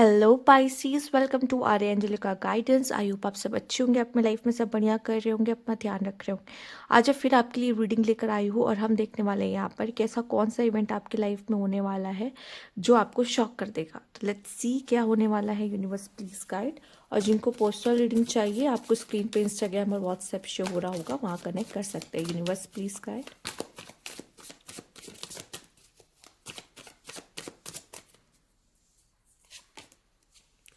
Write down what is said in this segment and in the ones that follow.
Hello Pisces, welcome to Arya Angelica guidance. I hope आप सब अच्छे होंगे, अपने लाइफ में सब बढ़िया कर रहे होंगे, अपना ध्यान रख रहे होंगे। आज मैं फिर आपके लिए रीडिंग लेकर आई हूँ और हम देखने वाले हैं यहाँ पर कि ऐसा कौन सा इवेंट आपकी लाइफ में होने वाला है जो आपको शॉक कर देगा। तो लेट्स सी क्या होने वाला है। Universe please guide. और जिनको पोस्टल रीडिंग चाहिए, आपको स्क्रीन पे इंस्टाग्राम और व्हाट्सएप शो हो रहा होगा, वहाँ कनेक्ट कर सकते हैं। Universe please guide.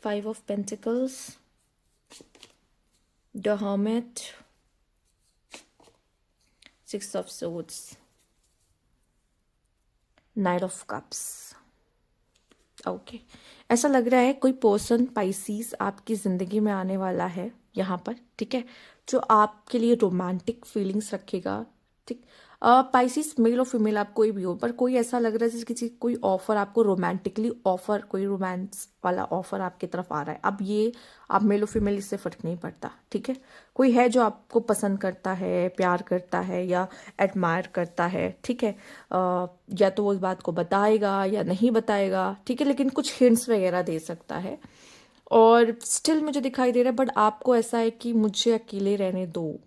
5 of Pentacles, the Hermit, 6 of Swords, Knight of Cups। Okay, ऐसा लग रहा है कोई पर्सन पाइसीज आपकी ज़िंदगी में आने वाला है यहाँ पर, ठीक है, जो आपके लिए रोमांटिक फीलिंग्स रखेगा। ठीक, पाइसीज मेल और फीमेल आप कोई भी हो, पर कोई ऐसा लग रहा है जैसे किसी कोई ऑफर आपको रोमांटिकली ऑफर, कोई रोमांस वाला ऑफर आपकी तरफ आ रहा है। अब ये आप मेल और फीमेल, इससे फर्क नहीं पड़ता, ठीक है। कोई है जो आपको पसंद करता है, प्यार करता है या एडमायर करता है, ठीक है। या तो वो इस बात को बताएगा या नहीं बताएगा, ठीक है, लेकिन कुछ हिंट्स वगैरह दे सकता है। और स्टिल मुझे दिखाई दे रहा है, बट आपको ऐसा है कि मुझे अकेले रहने दो,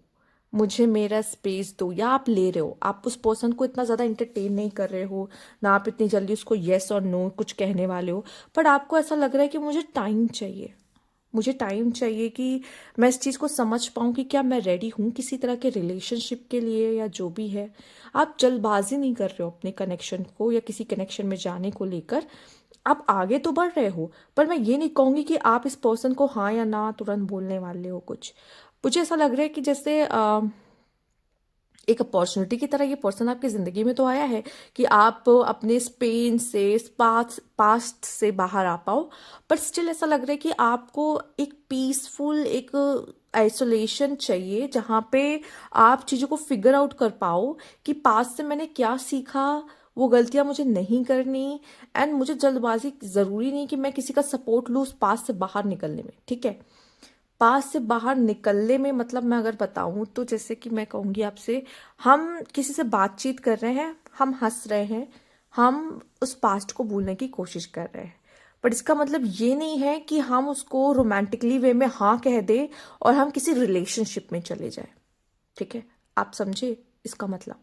मुझे मेरा स्पेस दो। या आप ले रहे हो, आप उस पर्सन को इतना ज़्यादा इंटरटेन नहीं कर रहे हो ना, आप इतनी जल्दी उसको येस और नो कुछ कहने वाले हो, बट आपको ऐसा लग रहा है कि मुझे टाइम चाहिए। मुझे टाइम चाहिए कि मैं इस चीज़ को समझ पाऊँ कि क्या मैं रेडी हूँ किसी तरह के रिलेशनशिप के लिए या जो भी है। आप जल्दबाजी नहीं कर रहे हो अपने कनेक्शन को या किसी कनेक्शन में जाने को लेकर। आप आगे तो बढ़ रहे हो, पर मैं ये नहीं कहूँगी कि आप इस पर्सन को हाँ या ना तुरंत बोलने वाले हो कुछ। मुझे ऐसा लग रहा है कि जैसे एक अपॉर्चुनिटी की तरह ये पर्सन आपकी ज़िंदगी में तो आया है कि आप अपने स्पेन से, पास्ट से बाहर आ पाओ। पर स्टिल ऐसा लग रहा है कि आपको एक पीसफुल, एक आइसोलेशन चाहिए जहाँ पे आप चीज़ों को फिगर आउट कर पाओ कि पास्ट से मैंने क्या सीखा, वो गलतियाँ मुझे नहीं करनी। एंड मुझे जल्दबाजी ज़रूरी नहीं कि मैं किसी का सपोर्ट लूँ उस पास्ट से बाहर निकलने में, ठीक है। पास से बाहर निकलने में मतलब मैं अगर बताऊं तो जैसे कि मैं कहूँगी आपसे, हम किसी से बातचीत कर रहे हैं, हम हंस रहे हैं, हम उस पास्ट को भूलने की कोशिश कर रहे हैं, बट इसका मतलब ये नहीं है कि हम उसको रोमांटिकली वे में हाँ कह दें और हम किसी रिलेशनशिप में चले जाएं, ठीक है। आप समझे इसका मतलब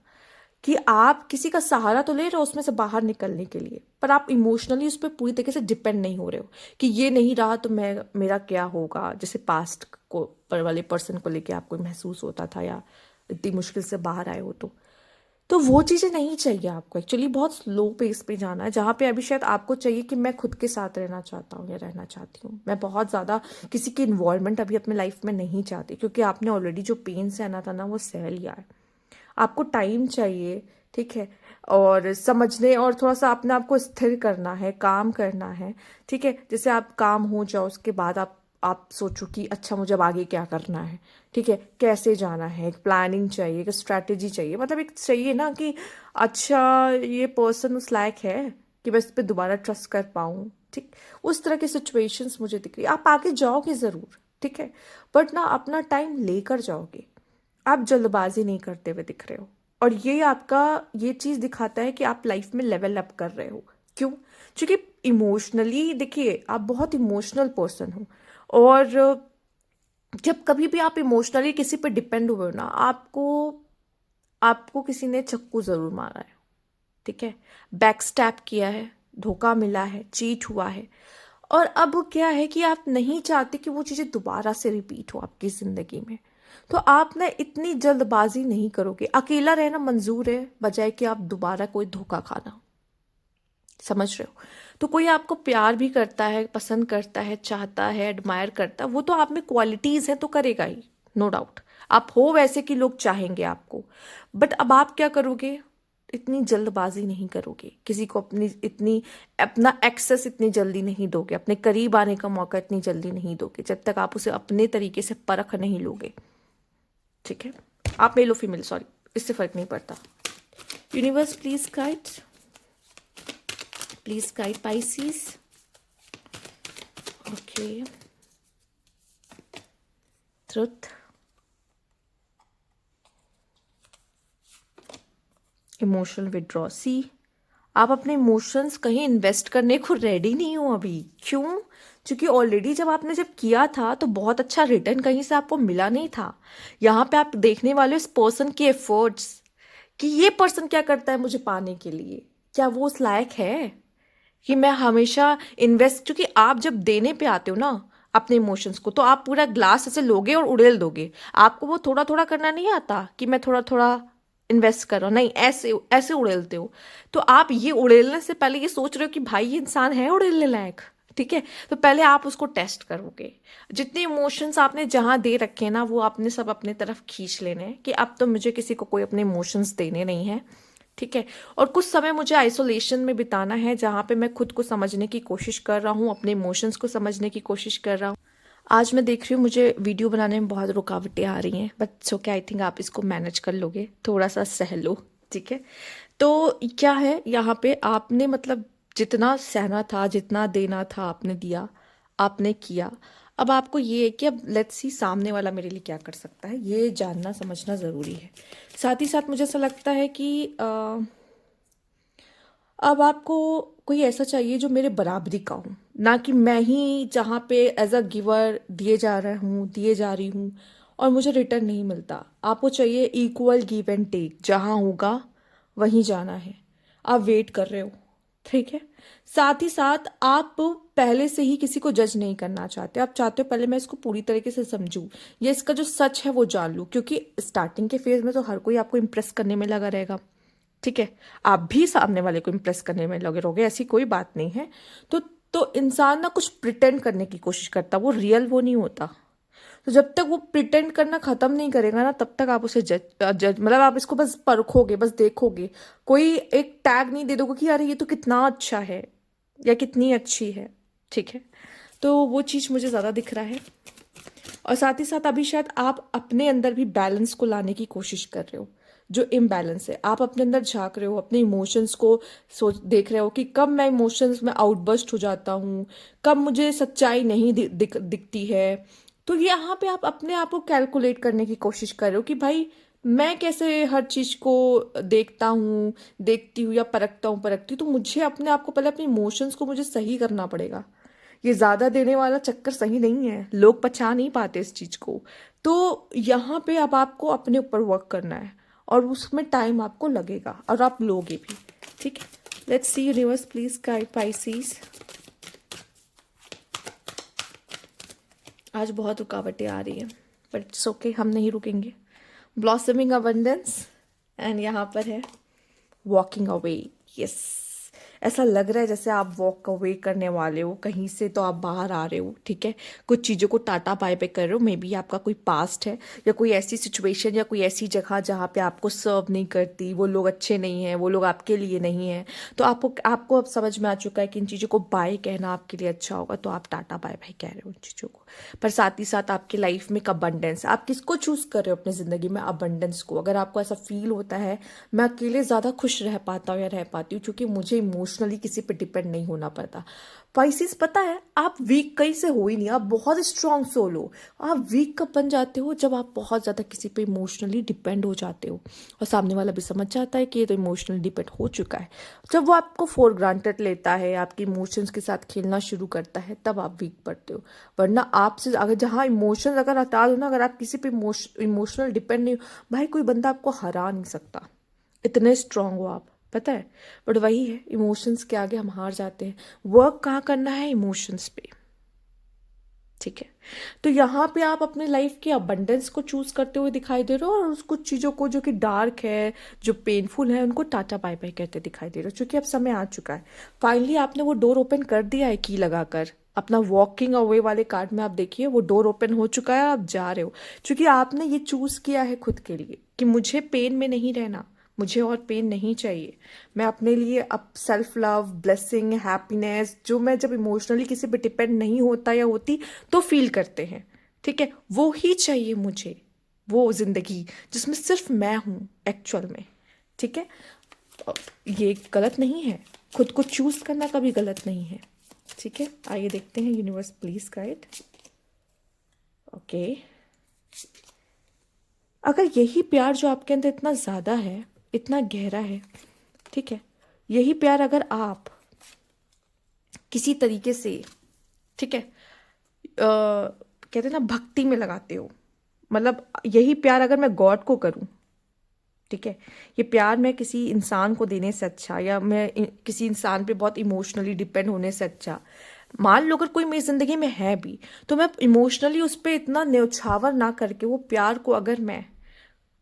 कि आप किसी का सहारा तो ले रहे हो उसमें से बाहर निकलने के लिए, पर आप इमोशनली उस पर पूरी तरीके से डिपेंड नहीं हो रहे हो कि ये नहीं रहा तो मैं, मेरा क्या होगा, जैसे पास्ट को पर वाले पर्सन को लेके आपको महसूस होता था या इतनी मुश्किल से बाहर आए हो। तो वो चीज़ें नहीं चाहिए आपको। एक्चुअली बहुत स्लो पेस पे जाना है, जहाँ पे अभी शायद आपको चाहिए कि मैं खुद के साथ रहना चाहता हूँ या रहना चाहती हूँ, मैं बहुत ज़्यादा किसी की इन्वॉल्वमेंट अभी अपने लाइफ में नहीं चाहती, क्योंकि आपने ऑलरेडी जो पेन सहना था ना वो सह लिया है। आपको टाइम चाहिए, ठीक है, और समझने और थोड़ा सा अपने आप को स्थिर करना है, काम करना है, ठीक है। जैसे आप काम हो जाओ उसके बाद आप सोचो कि अच्छा मुझे अब आगे क्या करना है, ठीक है, कैसे जाना है, एक प्लानिंग चाहिए, एक स्ट्रैटेजी चाहिए, मतलब एक चाहिए ना कि अच्छा ये पर्सन उस लायक है कि मैं इस पर दोबारा ट्रस्ट कर पाऊँ, ठीक। उस तरह की सिचुएशंस मुझे दिख रही है। आप आगे जाओगे ज़रूर, ठीक है, बट ना अपना टाइम लेकर जाओगे, आप जल्दबाजी नहीं करते हुए दिख रहे हो। और ये आपका, ये चीज़ दिखाता है कि आप लाइफ में लेवल अप कर रहे हो। क्यों? क्योंकि इमोशनली देखिए, आप बहुत इमोशनल पर्सन हो, और जब कभी भी आप इमोशनली किसी पे डिपेंड हुए हो ना, आपको आपको किसी ने चक्कू ज़रूर मारा है, ठीक है, बैक स्टैप किया है, धोखा मिला है, चीट हुआ है। और अब क्या है कि आप नहीं चाहते कि वो चीज़ें दोबारा से रिपीट हो आपकी ज़िंदगी में। तो आप ना इतनी जल्दबाजी नहीं करोगे, अकेला रहना मंजूर है बजाय कि आप दोबारा कोई धोखा खाना। समझ रहे हो? तो कोई आपको प्यार भी करता है, पसंद करता है, चाहता है, एडमायर करता है, वो तो आप में क्वालिटीज़ हैं तो करेगा ही, नो डाउट। आप हो वैसे कि लोग चाहेंगे आपको, बट अब आप क्या करोगे? इतनी जल्दबाजी नहीं करोगे, किसी को अपनी इतनी, अपना एक्सेस इतनी जल्दी नहीं दोगे, अपने करीब आने का मौका इतनी जल्दी नहीं दोगे जब तक आप उसे अपने तरीके से परख नहीं लोगे, ठीक है। आप मेल हो फीमेल, सॉरी, इससे फर्क नहीं पड़ता। Universe please guide Pisces. Okay, truth, emotional withdraw. See, आप अपने इमोशंस कहीं इन्वेस्ट करने को रेडी नहीं हो अभी। क्यों? क्योंकि ऑलरेडी जब किया था तो बहुत अच्छा रिटर्न कहीं से आपको मिला नहीं था। यहाँ पे आप देखने वाले हो इस पर्सन के एफर्ट्स, कि ये पर्सन क्या करता है मुझे पाने के लिए। क्या वो उस लायक है कि मैं हमेशा इन्वेस्ट, क्योंकि आप जब देने पे आते हो ना अपने इमोशंस को, तो आप पूरा ग्लास ऐसे लोगे और उड़ेल दोगे। आपको वो थोड़ा थोड़ा करना नहीं आता कि मैं थोड़ा थोड़ा इन्वेस्ट कर रहा हूँ, नहीं, ऐसे ऐसे उड़ेलते हो। तो आप ये उड़ेलने से पहले ये सोच रहे हो कि भाई ये इंसान है उड़ेलने लायक, ठीक है? तो पहले आप उसको टेस्ट करोगे। जितने इमोशंस आपने जहां दे रखे हैं ना, वो आपने सब अपने तरफ खींच लेने हैं कि अब तो मुझे किसी को कोई अपने इमोशंस देने नहीं है, ठीक है? और कुछ समय मुझे आइसोलेशन में बिताना है, जहाँ पे मैं खुद को समझने की कोशिश कर रहा हूँ, अपने इमोशंस को समझने की कोशिश कर रहा हूँ। आज मैं देख रही हूँ मुझे वीडियो बनाने में बहुत रुकावटें आ रही हैं, बट सो क्या, आई थिंक आप इसको मैनेज कर लोगे, थोड़ा सा सह लो, ठीक है? तो क्या है यहाँ पे, आपने मतलब जितना सहना था, जितना देना था आपने दिया, आपने किया। अब आपको ये है कि अब लेट्स सी सामने वाला मेरे लिए क्या कर सकता है, ये जानना समझना ज़रूरी है। साथ ही साथ मुझे ऐसा लगता है कि अब आपको कोई ऐसा चाहिए जो मेरे बराबरी का हो, ना कि मैं ही जहाँ पे एज अ गिवर दिए जा रहा हूँ, दिए जा रही हूँ और मुझे रिटर्न नहीं मिलता। आपको चाहिए इक्वल गिव एंड टेक, जहाँ होगा वहीं जाना है। आप वेट कर रहे हो, ठीक है? साथ ही साथ आप पहले से ही किसी को जज नहीं करना चाहते। आप चाहते हो पहले मैं इसको पूरी तरीके से समझूं, ये इसका जो सच है वो जान लूं, क्योंकि स्टार्टिंग के फेज में तो हर कोई आपको इम्प्रेस करने में लगा रहेगा, ठीक है? आप भी सामने वाले को इम्प्रेस करने में लगे रहोगे, ऐसी कोई बात नहीं है। तो इंसान ना कुछ प्रिटेंड करने की कोशिश करता, वो रियल वो नहीं होता। तो जब तक वो प्रिटेंड करना खत्म नहीं करेगा ना, तब तक आप उसे जज मतलब आप इसको बस परखोगे, बस देखोगे। कोई एक टैग नहीं दे दोगे कि अरे ये तो कितना अच्छा है या कितनी अच्छी है, ठीक है? तो वो चीज़ मुझे ज़्यादा दिख रहा है। और साथ ही साथ अभी शायद आप अपने अंदर भी बैलेंस को लाने की कोशिश कर रहे हो। जो इम्बैलेंस है, आप अपने अंदर झांक रहे हो, अपने इमोशंस को सोच देख रहे हो कि कब मैं इमोशंस में आउटबर्स्ट हो जाता हूँ, कब मुझे सच्चाई नहीं दिखती है। तो यहाँ पे आप अपने आप को कैलकुलेट करने की कोशिश कर रहे हो कि भाई मैं कैसे हर चीज़ को देखता हूँ, देखती हूँ या परखती हूँ। तो मुझे अपने आप को पहले अपने इमोशंस को मुझे सही करना पड़ेगा। ये ज्यादा देने वाला चक्कर सही नहीं है, लोग पचा नहीं पाते इस चीज को। तो यहाँ पे अब आपको अपने ऊपर वर्क करना है और उसमें टाइम आपको लगेगा और आप लोगे भी, ठीक है? Let's see universe please guide Pisces. आज बहुत रुकावटें आ रही हैं, बट इट्स ओके, हम नहीं रुकेंगे। ब्लॉसमिंग अबंडेंस, एंड यहाँ पर है वॉकिंग अवे। यस, ऐसा लग रहा है जैसे आप वॉक अवे करने वाले हो कहीं से, तो आप बाहर आ रहे हो, ठीक है? कुछ चीज़ों को टाटा बाय बाय कर रहे हो। मे बी आपका कोई पास्ट है या कोई ऐसी सिचुएशन या कोई ऐसी जगह जहाँ पे आपको सर्व नहीं करती, वो लोग अच्छे नहीं हैं, वो लोग आपके लिए नहीं हैं। तो आपको अब समझ में आ चुका है कि इन चीज़ों को बाय कहना आपके लिए अच्छा होगा, तो आप टाटा बाय बाय कह रहे हो उन चीज़ों को। पर साथ ही साथ आपकी लाइफ में एक अबंडेंस, आप किसको चूज कर रहे हो अपनी जिंदगी में? अबंडेंस को। अगर आपको ऐसा फील होता है मैं अकेले ज्यादा खुश रह पाता हूँ या रह पाती हूँ क्योंकि मुझे इमोशनली किसी पे डिपेंड नहीं होना पड़ता। पाइसेस, पता है आप वीक कहीं से हो ही नहीं, आप बहुत स्ट्रांग सोल हो। आप वीक कब बन जाते हो? जब आप बहुत ज्यादा किसी पे इमोशनली डिपेंड हो जाते हो और सामने वाला भी समझ जाता है कि ये तो इमोशनली डिपेंड हो चुका है। जब वो आपको फॉर ग्रांटेड लेता है, आपके इमोशंस के साथ खेलना शुरू करता है, तब आप वीक पड़ते हो। वरना आपसे अगर जहाँ इमोशंस अगर हटा दो ना, अगर आप किसी पे इमोशनल डिपेंड नहीं हो, भाई कोई बंदा आपको हरा नहीं सकता, इतने स्ट्रांग हो आप, पता है? बट वही है, इमोशंस के आगे हम हार जाते हैं। वर्क कहाँ करना है? इमोशंस पे, ठीक है? तो यहाँ पे आप अपने लाइफ के अबंडेंस को चूज करते हुए दिखाई दे रहे हो और उस कुछ चीजों को जो कि डार्क है, जो पेनफुल है, उनको टाटा बाय बाय कहते दिखाई दे रहे हो, क्योंकि अब समय आ चुका है। फाइनली आपने वो डोर ओपन कर दिया है की लगाकर। अपना वॉकिंग अवे वाले कार्ड में आप देखिए वो डोर ओपन हो चुका है, आप जा रहे हो, क्योंकि आपने ये चूज किया है खुद के लिए कि मुझे पेन में नहीं रहना, मुझे और पेन नहीं चाहिए। मैं अपने लिए अब सेल्फ लव, ब्लेसिंग, हैप्पीनेस, जो मैं जब इमोशनली किसी पे डिपेंड नहीं होता या होती तो फील करते हैं, ठीक है, वो ही चाहिए मुझे। वो जिंदगी जिसमें सिर्फ मैं हूं एक्चुअल में, ठीक है? ये गलत नहीं है, खुद को चूज करना कभी गलत नहीं है, ठीक है? आइए देखते हैं, यूनिवर्स प्लीज गाइड। ओके, अगर यही प्यार जो आपके अंदर इतना ज्यादा है, इतना गहरा है, ठीक है, यही प्यार अगर आप किसी तरीके से, ठीक है, कहते हैं ना भक्ति में लगाते हो, मतलब यही प्यार अगर मैं गॉड को करूं, ठीक है, ये प्यार मैं किसी इंसान को देने से अच्छा, या मैं किसी इंसान पे बहुत इमोशनली डिपेंड होने से अच्छा, मान लो अगर कोई मेरी जिंदगी में है भी, तो मैं इमोशनली उस पर इतना न्यौछावर ना करके वो प्यार को अगर मैं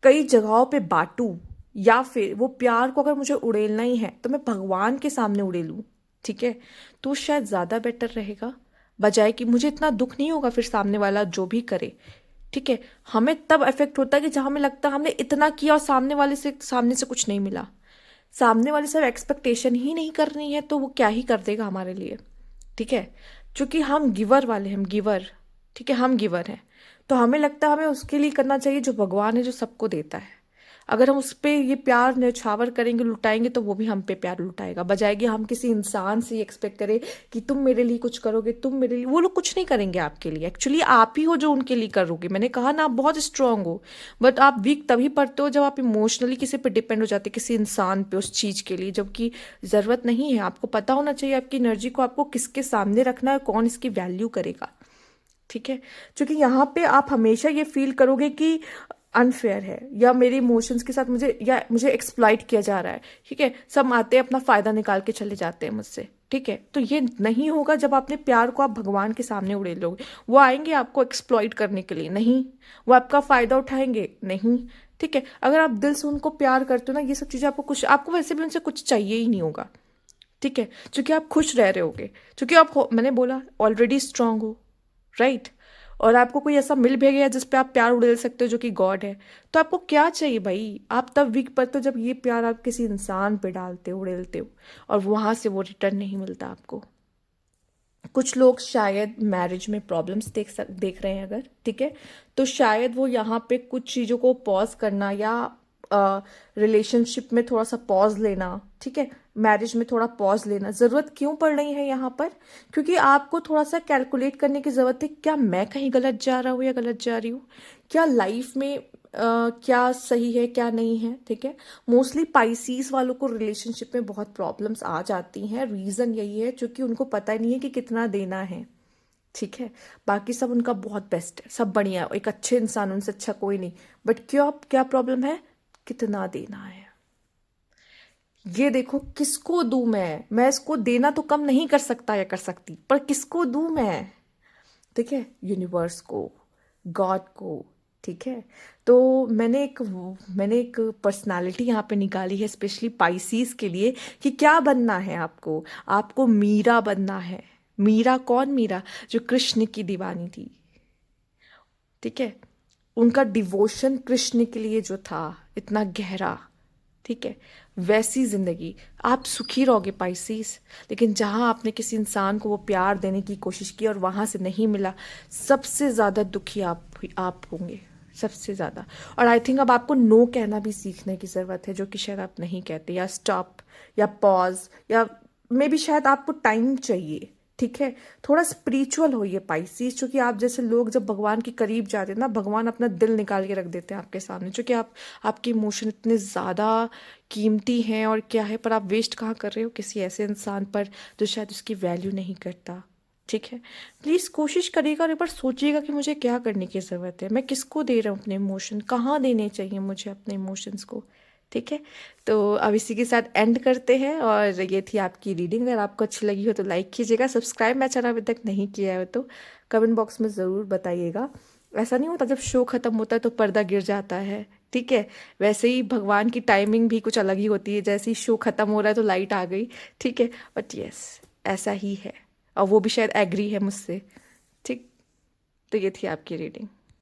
कई जगहों पे बांटूं, या फिर वो प्यार को अगर मुझे उड़ेलना ही है तो मैं भगवान के सामने उड़ेलूं, ठीक है, तो शायद ज़्यादा बेटर रहेगा, बजाय कि मुझे इतना दुख नहीं होगा फिर सामने वाला जो भी करे, ठीक है। हमें तब इफेक्ट होता है कि जहां हमें लगता है हमने इतना किया और सामने से कुछ नहीं मिला, सामने वाले से एक्सपेक्टेशन ही नहीं करनी है तो वो क्या ही कर देगा हमारे लिए, ठीक है। क्योंकि हम गिवर वाले, हम गिवर, ठीक है, हम गिवर हैं, तो हमें लगता है हमें उसके लिए करना चाहिए जो भगवान है, जो सबको देता है। अगर हम उस पर ये प्यार न्यौछावर करेंगे, लुटाएंगे, तो वो भी हम पे प्यार लुटाएगा, बजाय कि हम किसी इंसान से एक्सपेक्ट करें कि तुम मेरे लिए कुछ करोगे, तुम मेरे लिए, वो लोग कुछ नहीं करेंगे आपके लिए, एक्चुअली आप ही हो जो उनके लिए करोगे। मैंने कहा ना आप बहुत स्ट्रांग हो, बट आप वीक तभी पड़ते हो जब आप इमोशनली किसी पे डिपेंड हो जाते, किसी इंसान पे उस चीज़ के लिए, जबकि ज़रूरत नहीं है। आपको पता होना चाहिए आपकी एनर्जी को आपको किसके सामने रखना है, कौन इसकी वैल्यू करेगा, ठीक है। क्योंकि यहाँ पे आप हमेशा ये फील करोगे कि अनफेयर है, या मेरे इमोशंस के साथ मुझे एक्सप्लॉइट किया जा रहा है, ठीक है, सब आते हैं अपना फायदा निकाल के चले जाते हैं मुझसे, ठीक है। तो ये नहीं होगा जब आपने प्यार को आप भगवान के सामने उड़ेल लोगे। वो आएंगे आपको एक्सप्लॉइट करने के लिए नहीं, वो आपका फायदा उठाएंगे नहीं, ठीक है। अगर आप दिल से उनको प्यार करते हो ना, ये सब चीज़ें आपको वैसे भी उनसे कुछ चाहिए ही नहीं होगा, ठीक है, क्योंकि आप खुश रह रहे होगे, क्योंकि मैंने बोला ऑलरेडी स्ट्रांग हो, राइट। और आपको कोई ऐसा मिल भी गया जिस पे आप प्यार उड़ेल सकते हो जो कि गॉड है, तो आपको क्या चाहिए भाई। आप तब वीक पड़ते हो जब ये प्यार आप किसी इंसान पे डालते हो, उड़ेलते हो, और वहां से वो रिटर्न नहीं मिलता आपको। कुछ लोग शायद मैरिज में प्रॉब्लम्स देख रहे हैं अगर, ठीक है, तो शायद वो यहाँ पे कुछ चीज़ों को पॉज करना, या रिलेशनशिप में थोड़ा सा पॉज लेना, ठीक है, मैरिज में थोड़ा पॉज लेना ज़रूरत क्यों पड़ रही है यहाँ पर, क्योंकि आपको थोड़ा सा कैलकुलेट करने की ज़रूरत है, क्या मैं कहीं गलत जा रहा हूँ या गलत जा रही हूँ, क्या लाइफ में क्या सही है क्या नहीं है, ठीक है। मोस्टली पाइसीज वालों को रिलेशनशिप में बहुत प्रॉब्लम्स आ जाती हैं, रीज़न यही है क्योंकि उनको पता नहीं है कि कितना देना है, ठीक है। बाकी सब उनका बहुत बेस्ट है, सब बढ़िया, एक अच्छे इंसान, उनसे अच्छा कोई नहीं, बट क्यों, क्या प्रॉब्लम है, कितना देना है। ये देखो, किसको दूं मैं इसको देना तो कम नहीं कर सकता या कर सकती, पर किसको दूं मैं, ठीक है, यूनिवर्स को, गॉड को, ठीक है। तो मैंने एक पर्सनालिटी यहाँ पे निकाली है स्पेशली पाइसीज के लिए, कि क्या बनना है आपको। आपको मीरा बनना है। मीरा कौन, मीरा जो कृष्ण की दीवानी थी, ठीक है, उनका डिवोशन कृष्ण के लिए जो था इतना गहरा, ठीक है, वैसी जिंदगी आप सुखी रहोगे पाइसीस। लेकिन जहां आपने किसी इंसान को वो प्यार देने की कोशिश की और वहां से नहीं मिला, सबसे ज्यादा दुखी आप होंगे, सबसे ज्यादा। और आई थिंक अब आपको नो कहना भी सीखने की जरूरत है, जो कि शायद आप नहीं कहते, या स्टॉप, या पॉज, या मे बी शायद आपको टाइम चाहिए, ठीक है। थोड़ा स्पिरिचुअल होइए पाइसीस, क्योंकि आप जैसे लोग जब भगवान के करीब जाते हैं ना, भगवान अपना दिल निकाल के रख देते हैं आपके सामने, क्योंकि आपके इमोशन इतने ज़्यादा कीमती हैं, और क्या है, पर आप वेस्ट कहाँ कर रहे हो किसी ऐसे इंसान पर जो शायद उसकी वैल्यू नहीं करता, ठीक है। प्लीज़ कोशिश करिएगा और एक बार सोचिएगा कि मुझे क्या करने की ज़रूरत है, मैं किसको दे रहा हूँ अपने इमोशन, कहाँ देने चाहिए मुझे अपने इमोशंस को, ठीक है। तो अब इसी के साथ एंड करते हैं, और ये थी आपकी रीडिंग। अगर आपको अच्छी लगी हो तो लाइक कीजिएगा, सब्सक्राइब मैं चैनल अभी तक नहीं किया है तो कमेंट बॉक्स में ज़रूर बताइएगा। ऐसा नहीं होता जब शो ख़त्म होता है तो पर्दा गिर जाता है, ठीक है, वैसे ही भगवान की टाइमिंग भी कुछ अलग ही होती है, जैसे ही शो ख़त्म हो रहा है तो लाइट आ गई, ठीक है, बट यस ऐसा ही है, और वो भी शायद एग्री है मुझसे, ठीक। तो ये थी आपकी रीडिंग।